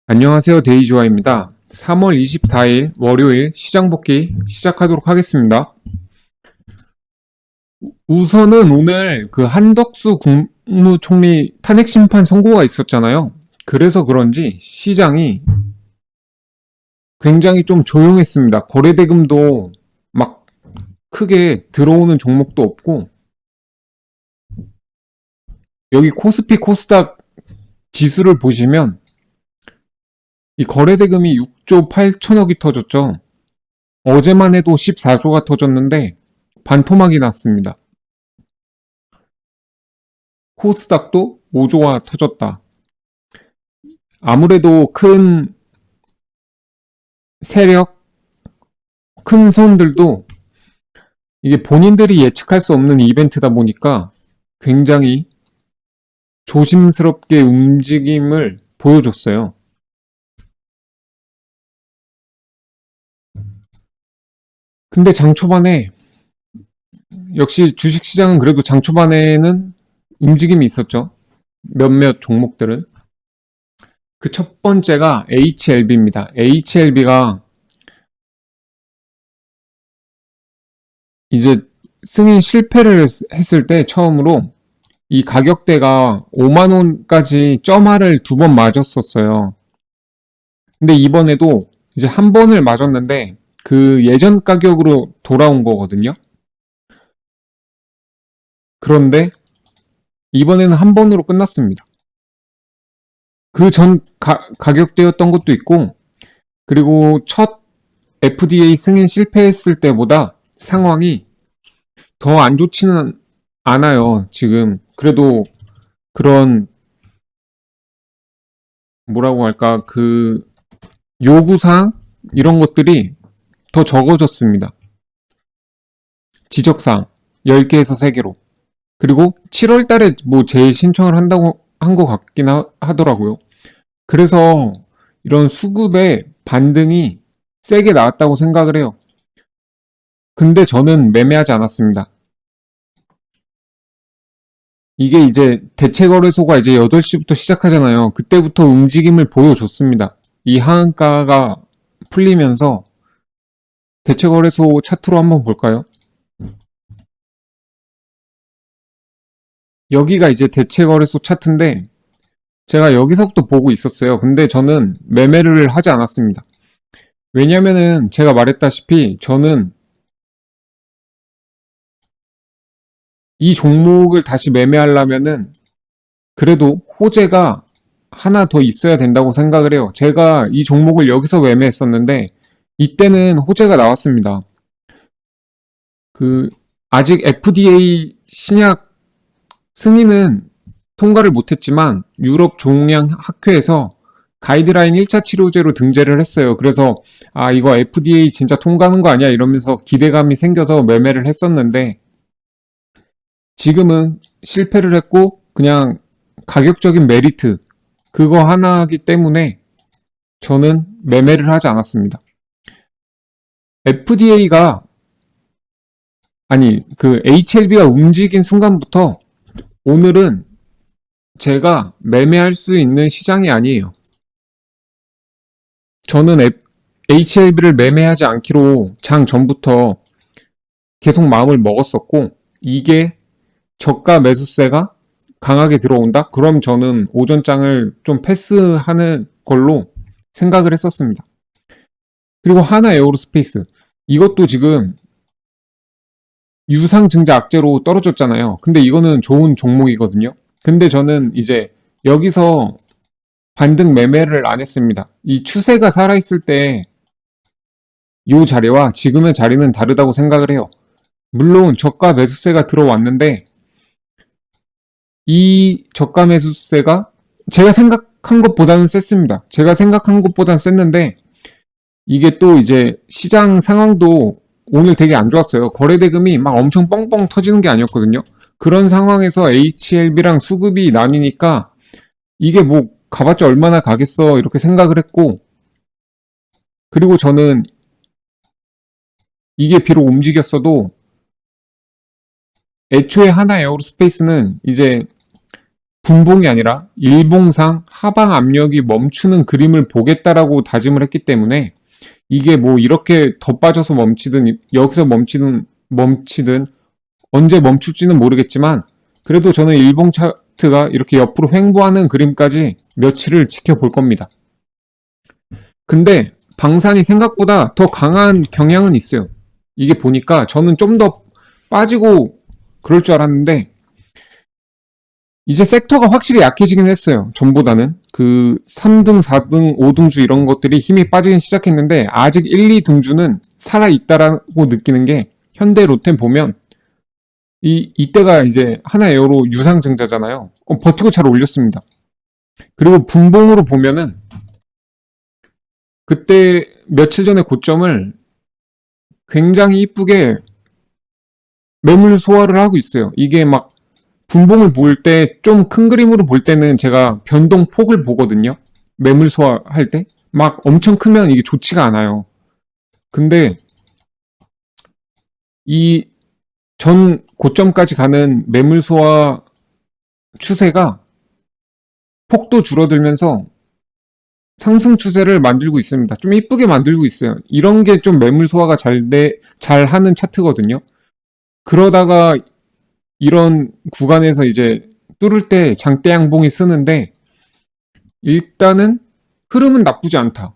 안녕하세요. 데이지와입니다. 3월 24일 월요일 시장 복귀 시작하도록 하겠습니다. 우선은 오늘 그 한덕수 국무총리 탄핵 심판 선고가 있었잖아요. 그래서 그런지 시장이 굉장히 좀 조용했습니다. 거래대금도 막 크게 들어오는 종목도 없고, 여기 코스피 코스닥 지수를 보시면 이 거래대금이 6조 8천억이 터졌죠. 어제만 해도 14조가 터졌는데 반토막이 났습니다. 코스닥도 5조가 터졌다. 아무래도 큰 세력, 큰 손들도 이게 본인들이 예측할 수 없는 이벤트다 보니까 굉장히 조심스럽게 움직임을 보여줬어요. 근데 장 초반에 역시 주식시장은 그래도 장 초반에는 움직임이 있었죠. 몇몇 종목들은. 그 첫 번째가 HLB입니다. HLB가 이제 승인 실패를 했을 때 처음으로 이 가격대가 5만원까지 점화를 2번 맞았었어요. 근데 이번에도 이제 한 번을 맞았는데 그 예전 가격으로 돌아온 거거든요. 그런데 이번에는 한 번으로 끝났습니다. 그 전 가격대였던 것도 있고, 그리고 첫 FDA 승인 실패했을 때보다 상황이 더 안 좋지는 않아요, 지금. 그래도 그런, 뭐라고 할까, 그 요구사항? 이런 것들이 더 적어졌습니다. 지적사항 10개에서 3개로. 그리고 7월 달에 뭐 재신청을 한다고 한 것 같긴 하더라고요. 그래서 이런 수급의 반등이 세게 나왔다고 생각을 해요. 근데 저는 매매하지 않았습니다. 이게 이제 대체거래소가 이제 8시부터 시작하잖아요. 그때부터 움직임을 보여줬습니다. 이 하한가가 풀리면서 대체거래소 차트로 한번 볼까요? 여기가 이제 대체거래소 차트인데 제가 여기서부터 보고 있었어요. 근데 저는 매매를 하지 않았습니다. 왜냐면은 제가 말했다시피 저는 이 종목을 다시 매매하려면은 그래도 호재가 하나 더 있어야 된다고 생각을 해요. 제가 이 종목을 여기서 매매했었는데 이때는 호재가 나왔습니다. 그 아직 FDA 신약 승인은 통과를 못했지만 유럽 종양 학회에서 가이드라인 1차 치료제로 등재를 했어요. 그래서 아 이거 FDA 진짜 통과하는 거 아니야 이러면서 기대감이 생겨서 매매를 했었는데 지금은 실패를 했고 그냥 가격적인 메리트 그거 하나이기 때문에 저는 매매를 하지 않았습니다. FDA가 아니 그 HLB가 움직인 순간부터 오늘은 제가 매매할 수 있는 시장이 아니에요. 저는 HLB를 매매하지 않기로 장 전부터 계속 마음을 먹었었고 이게 저가 매수세가 강하게 들어온다? 그럼 저는 오전장을 좀 패스하는 걸로 생각을 했었습니다. 그리고 하나 에어로스페이스 이것도 지금 유상증자 악재로 떨어졌잖아요. 근데 이거는 좋은 종목이거든요. 근데 저는 이제 여기서 반등 매매를 안 했습니다. 이 추세가 살아있을 때 이 자리와 지금의 자리는 다르다고 생각을 해요. 물론 저가 매수세가 들어왔는데 이 저가 매수세가 제가 생각한 것보다는 셌습니다. 제가 생각한 것보다는 셌는데 이게 또 이제 시장 상황도 오늘 되게 안 좋았어요. 거래대금이 막 엄청 뻥뻥 터지는 게 아니었거든요. 그런 상황에서 HLB랑 수급이 나뉘니까 이게 뭐 가봤자 얼마나 가겠어 이렇게 생각을 했고 그리고 저는 이게 비록 움직였어도 애초에 하나 에어로스페이스는 이제 분봉이 아니라 일봉상 하방 압력이 멈추는 그림을 보겠다라고 다짐을 했기 때문에 이게 뭐 이렇게 더 빠져서 멈추든 여기서 멈추든 언제 멈출지는 모르겠지만 그래도 저는 일봉 차트가 이렇게 옆으로 횡보하는 그림까지 며칠을 지켜볼 겁니다. 근데 방산이 생각보다 더 강한 경향은 있어요. 이게 보니까 저는 좀 더 빠지고 그럴 줄 알았는데 이제 섹터가 확실히 약해지긴 했어요. 전보다는. 그 3등, 4등, 5등주 이런 것들이 힘이 빠지긴 시작했는데 아직 1, 2등주는 살아있다라고 느끼는 게 현대 롯데 보면 이때가 이제 하나에어로 유상증자잖아요. 버티고 잘 올렸습니다. 그리고 분봉으로 보면은 그때 며칠 전에 고점을 굉장히 이쁘게 매물 소화를 하고 있어요. 이게 막 분봉을 볼 때 좀 큰 그림으로 볼 때는 제가 변동폭을 보거든요. 매물 소화할 때. 막 엄청 크면 이게 좋지가 않아요. 근데 이 전 고점까지 가는 매물 소화 추세가 폭도 줄어들면서 상승 추세를 만들고 있습니다. 좀 이쁘게 만들고 있어요. 이런 게 좀 매물 소화가 잘 하는 차트거든요. 그러다가 이런 구간에서 이제 뚫을 때 장대 양봉이 쓰는데 일단은 흐름은 나쁘지 않다.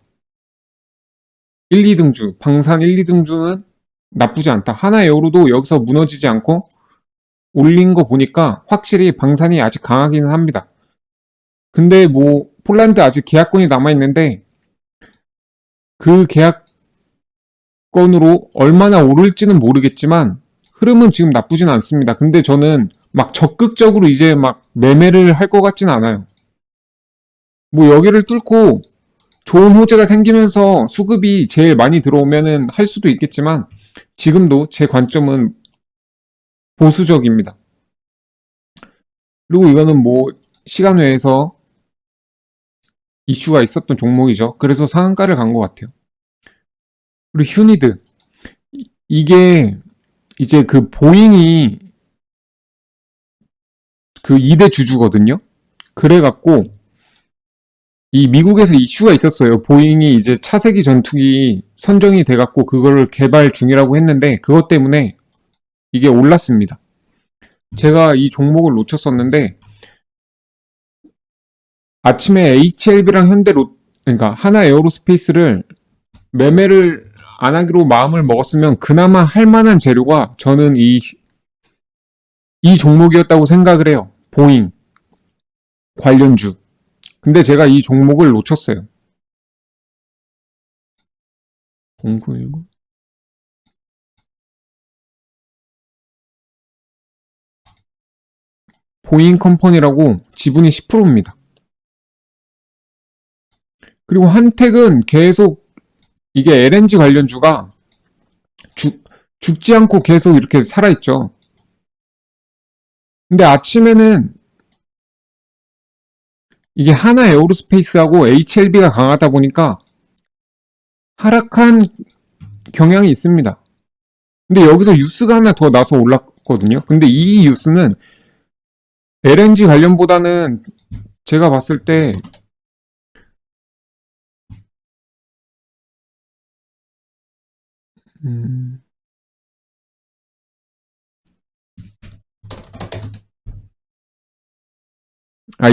1, 2등주, 방산 1, 2등주는 나쁘지 않다. 하나에어로도 여기서 무너지지 않고 올린 거 보니까 확실히 방산이 아직 강하기는 합니다. 근데 뭐 폴란드 아직 계약권이 남아있는데 그 계약권으로 얼마나 오를지는 모르겠지만 흐름은 지금 나쁘진 않습니다. 근데 저는 막 적극적으로 이제 막 매매를 할 것 같진 않아요. 뭐 여기를 뚫고 좋은 호재가 생기면서 수급이 제일 많이 들어오면은 할 수도 있겠지만 지금도 제 관점은 보수적입니다. 그리고 이거는 뭐 시간 외에서 이슈가 있었던 종목이죠. 그래서 상한가를 간 것 같아요. 그리고 휴니드. 이게 이제 그 보잉이 그 2대 주주거든요. 그래갖고 이 미국에서 이슈가 있었어요. 보잉이 이제 차세기 전투기 선정이 돼갖고 그거를 개발 중이라고 했는데 그것 때문에 이게 올랐습니다. 제가 이 종목을 놓쳤었는데 아침에 HLB랑 그러니까 하나 에어로스페이스를 매매를 안 하기로 마음을 먹었으면 그나마 할 만한 재료가 저는 이 종목이었다고 생각을 해요. 보잉 관련주. 근데 제가 이 종목을 놓쳤어요. 0919 보잉 컴퍼니라고 지분이 10%입니다. 그리고 한택은 계속 이게 LNG 관련주가 죽지 않고 계속 이렇게 살아있죠. 근데 아침에는 이게 하나 에어로스페이스하고 HLB가 강하다 보니까 하락한 경향이 있습니다. 근데 여기서 뉴스가 하나 더 나서 올랐거든요. 근데 이 뉴스는 LNG 관련보다는 제가 봤을 때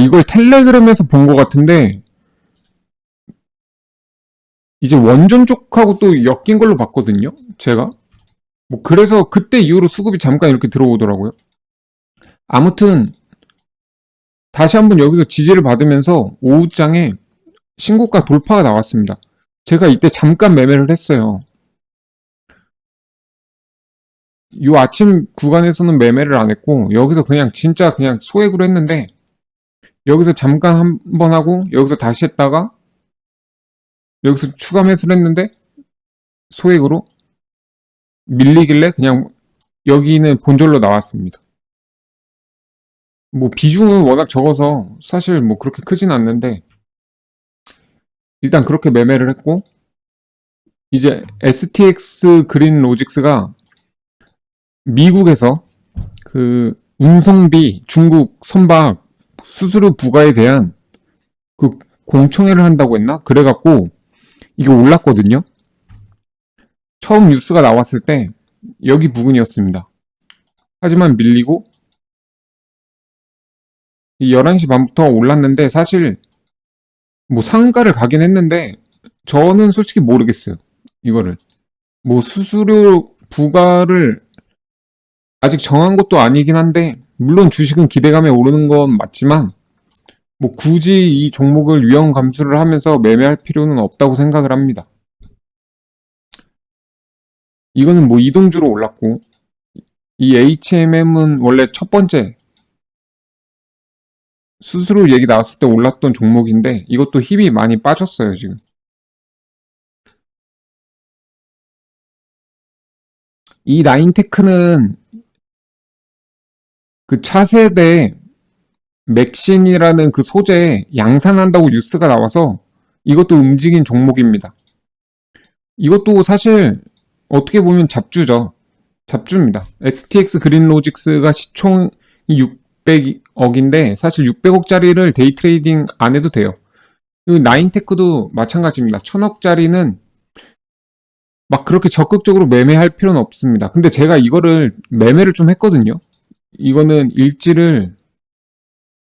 이걸 텔레그램에서 본 것 같은데 이제 원전 쪽하고 또 엮인 걸로 봤거든요. 제가 뭐 그래서 그때 이후로 수급이 잠깐 이렇게 들어오더라고요. 아무튼 다시 한번 여기서 지지를 받으면서 오후장에 신고가 돌파가 나왔습니다. 제가 이때 잠깐 매매를 했어요. 이 아침 구간에서는 매매를 안 했고 여기서 그냥 진짜 그냥 소액으로 했는데 여기서 잠깐 한번 하고 여기서 다시 했다가 여기서 추가 매수를 했는데 소액으로 밀리길래 그냥 여기는 본절로 나왔습니다. 뭐 비중은 워낙 적어서 사실 뭐 그렇게 크진 않는데 일단 그렇게 매매를 했고 이제 STX 그린 로직스가 미국에서 그 운송비 중국 선박 수수료 부과에 대한 그 공청회를 한다고 했나? 그래갖고 이게 올랐거든요. 처음 뉴스가 나왔을 때 여기 부근이었습니다. 하지만 밀리고 이 11시 반부터 올랐는데 사실 뭐 상한가를 가긴 했는데 저는 솔직히 모르겠어요. 이거를. 뭐 수수료 부과를 아직 정한 것도 아니긴 한데 물론 주식은 기대감에 오르는 건 맞지만 뭐 굳이 이 종목을 위험 감수를 하면서 매매할 필요는 없다고 생각을 합니다. 이거는 뭐 이동주로 올랐고 이 HMM은 원래 첫 번째 수수료 얘기 나왔을 때 올랐던 종목인데 이것도 힘이 많이 빠졌어요 지금. 이 라인테크는 그 차세대 맥신이라는 그 소재 양산한다고 뉴스가 나와서 이것도 움직인 종목입니다. 이것도 사실 어떻게 보면 잡주죠. 잡주입니다. STX 그린로직스가 시총이 600억인데 사실 600억짜리를 데이 트레이딩 안 해도 돼요. 그리고 나인테크도 마찬가지입니다. 1000억짜리는 막 그렇게 적극적으로 매매할 필요는 없습니다. 근데 제가 이거를 매매를 좀 했거든요. 이거는 일지를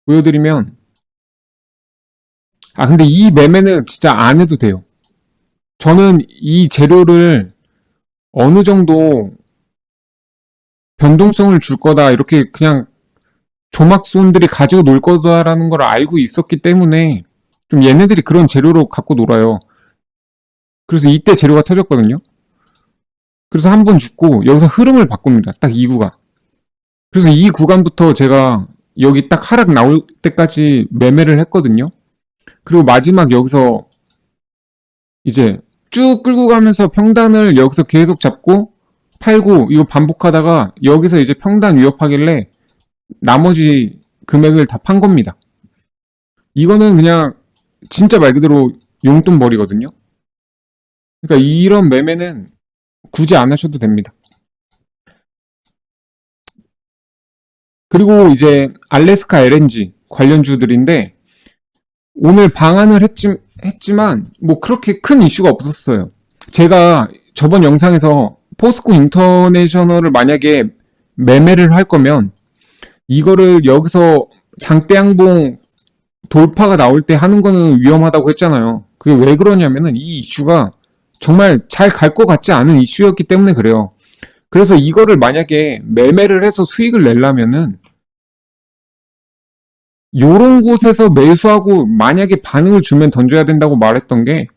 보여드리면 근데 이 매매는 진짜 안 해도 돼요. 저는 이 재료를 어느 정도 변동성을 줄 거다 이렇게 그냥 조막손들이 가지고 놀 거다라는 걸 알고 있었기 때문에 좀 얘네들이 그런 재료로 갖고 놀아요. 그래서 이때 재료가 터졌거든요. 그래서 한 번 죽고 여기서 흐름을 바꿉니다. 딱 이 구간. 그래서 이 구간부터 제가 여기 딱 하락 나올 때까지 매매를 했거든요. 그리고 마지막 여기서 이제 쭉 끌고 가면서 평단을 여기서 계속 잡고 팔고 이거 반복하다가 여기서 이제 평단 위협하길래 나머지 금액을 다 판 겁니다. 이거는 그냥 진짜 말 그대로 용돈벌이거든요. 그러니까 이런 매매는 굳이 안 하셔도 됩니다. 그리고 이제 알래스카 LNG 관련주들인데 오늘 방한을 했지만 뭐 그렇게 큰 이슈가 없었어요. 제가 저번 영상에서 포스코 인터내셔널을 만약에 매매를 할 거면 이거를 여기서 장대양봉 돌파가 나올 때 하는 거는 위험하다고 했잖아요. 그게 왜 그러냐면은 이 이슈가 정말 잘 갈 것 같지 않은 이슈였기 때문에 그래요. 그래서 이거를 만약에 매매를 해서 수익을 내려면은 요런 곳에서 매수하고 만약에 반응을 주면 던져야 된다고 말했던 게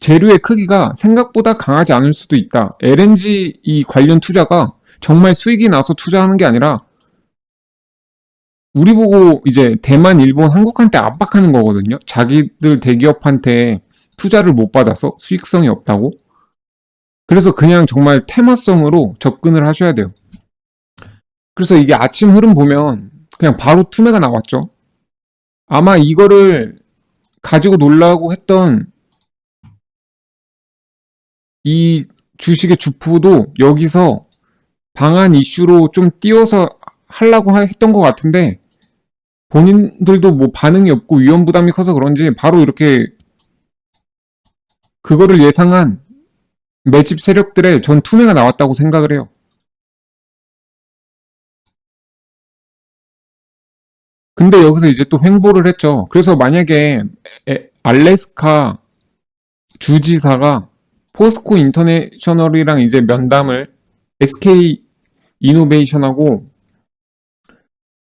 재료의 크기가 생각보다 강하지 않을 수도 있다. LNG 이 관련 투자가 정말 수익이 나서 투자하는 게 아니라 우리 보고 이제 대만, 일본, 한국한테 압박하는 거거든요. 자기들 대기업한테 투자를 못 받아서 수익성이 없다고. 그래서 그냥 정말 테마성으로 접근을 하셔야 돼요. 그래서 이게 아침 흐름 보면 그냥 바로 투매가 나왔죠. 아마 이거를 가지고 놀라고 했던 이 주식의 주포도 여기서 방한 이슈로 좀 띄워서 하려고 했던 것 같은데 본인들도 뭐 반응이 없고 위험 부담이 커서 그런지 바로 이렇게 그거를 예상한 매집 세력들의 전 투매가 나왔다고 생각을 해요. 근데 여기서 이제 또 횡보를 했죠. 그래서 만약에 알래스카 주지사가 포스코 인터내셔널이랑 이제 면담을 SK 이노베이션하고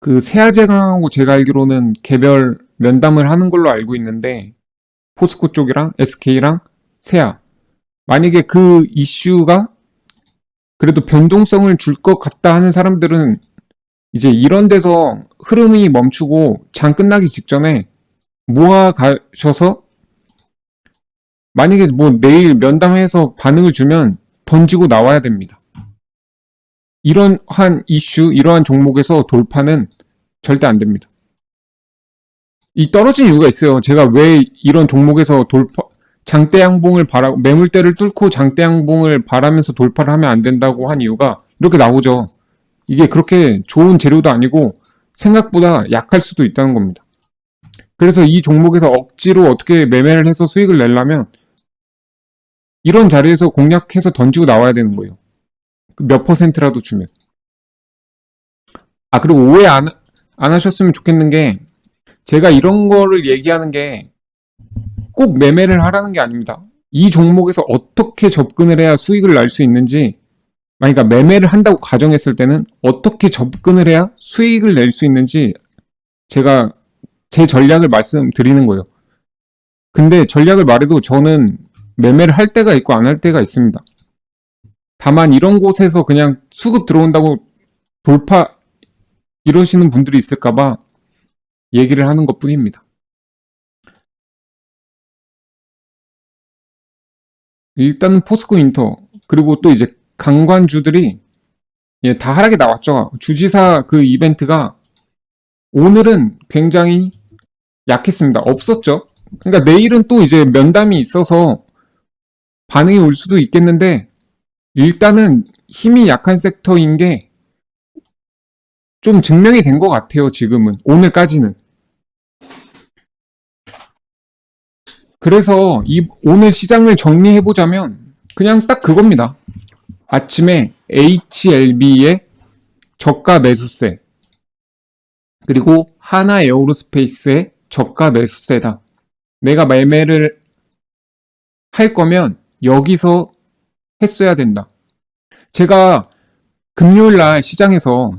그 세아제강하고 제가 알기로는 개별 면담을 하는 걸로 알고 있는데 포스코 쪽이랑 SK랑 세아 만약에 그 이슈가 그래도 변동성을 줄 것 같다 하는 사람들은 이제 이런 데서 흐름이 멈추고 장 끝나기 직전에 모아 가셔서 만약에 뭐 내일 면담해서 반응을 주면 던지고 나와야 됩니다. 이러한 이슈, 이러한 종목에서 돌파는 절대 안 됩니다. 이 떨어진 이유가 있어요. 제가 왜 이런 종목에서 장대양봉을 매물대를 뚫고 장대양봉을 바라면서 돌파를 하면 안 된다고 한 이유가 이렇게 나오죠. 이게 그렇게 좋은 재료도 아니고 생각보다 약할 수도 있다는 겁니다. 그래서 이 종목에서 억지로 어떻게 매매를 해서 수익을 내려면 이런 자리에서 공략해서 던지고 나와야 되는 거예요. 몇 퍼센트라도 주면. 그리고 오해 안 하셨으면 좋겠는 게, 제가 이런 거를 얘기하는 게 꼭 매매를 하라는 게 아닙니다. 이 종목에서 어떻게 접근을 해야 수익을 낼 수 있는지, 그러니까 매매를 한다고 가정했을 때는 어떻게 접근을 해야 수익을 낼 수 있는지 제가 제 전략을 말씀드리는 거예요. 근데 전략을 말해도 저는 매매를 할 때가 있고 안 할 때가 있습니다. 다만 이런 곳에서 그냥 수급 들어온다고 돌파 이러시는 분들이 있을까봐 얘기를 하는 것 뿐입니다. 일단 포스코 인터, 그리고 또 이제 강관주들이 다 하락에 나왔죠. 주지사 그 이벤트가 오늘은 굉장히 약했습니다. 없었죠. 그러니까 내일은 또 이제 면담이 있어서 반응이 올 수도 있겠는데, 일단은 힘이 약한 섹터인 게 좀 증명이 된 것 같아요. 지금은, 오늘까지는. 그래서 오늘 시장을 정리해보자면 그냥 딱 그겁니다. 아침에 HLB의 저가 매수세, 그리고 하나 에어로스페이스의 저가 매수세다. 내가 매매를 할 거면 여기서 했어야 된다. 제가 금요일 날 시장에서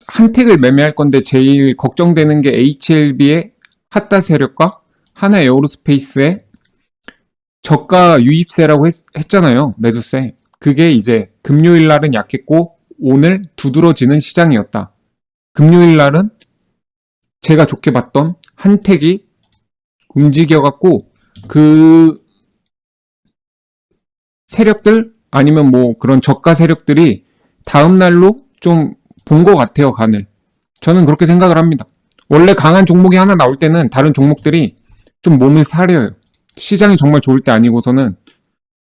한택을 매매할 건데 제일 걱정되는 게 HLB의 핫다 세력과 하나 에어로스페이스의 저가 유입세라고 했잖아요. 매수세. 그게 이제 금요일 날은 약했고 오늘 두드러지는 시장이었다. 금요일 날은 제가 좋게 봤던 한택이 움직여갖고 그 세력들 아니면 뭐 그런 저가 세력들이 다음 날로 좀 본 것 같아요, 간을. 저는 그렇게 생각을 합니다. 원래 강한 종목이 하나 나올 때는 다른 종목들이 좀 몸을 사려요. 시장이 정말 좋을 때 아니고서는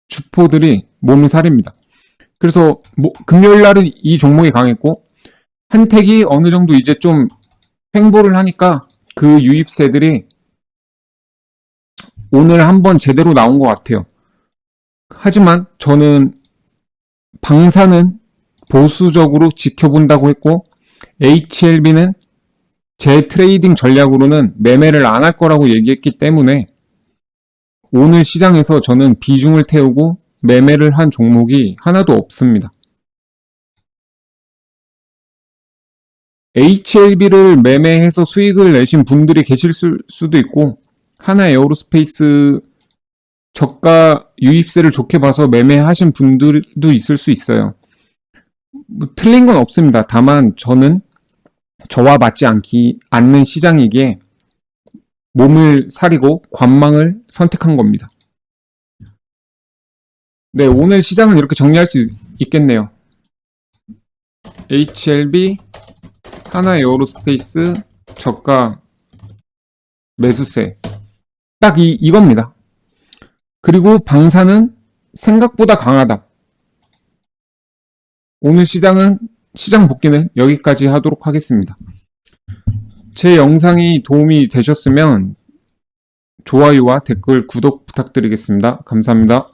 주포들이 몸을 사립니다. 그래서 금요일 날은 이 종목이 강했고 한택이 어느 정도 이제 좀 횡보를 하니까 그 유입세들이 오늘 한번 제대로 나온 것 같아요. 하지만 저는 방사는 보수적으로 지켜본다고 했고 HLB는 제 트레이딩 전략으로는 매매를 안 할 거라고 얘기했기 때문에 오늘 시장에서 저는 비중을 태우고 매매를 한 종목이 하나도 없습니다. HLB를 매매해서 수익을 내신 분들이 계실 수도 있고 하나 에어로스페이스 저가 유입세를 좋게 봐서 매매하신 분들도 있을 수 있어요. 틀린 건 없습니다. 다만 저는 저와 맞지 않는 시장이기에 몸을 사리고 관망을 선택한 겁니다. 네, 오늘 시장은 이렇게 정리할 수 있겠네요. HLB, 하나 에어로스페이스, 저가 매수세. 딱 이겁니다. 그리고 방사는 생각보다 강하다. 오늘 시장 복귀는 여기까지 하도록 하겠습니다. 제 영상이 도움이 되셨으면 좋아요와 댓글, 구독 부탁드리겠습니다. 감사합니다.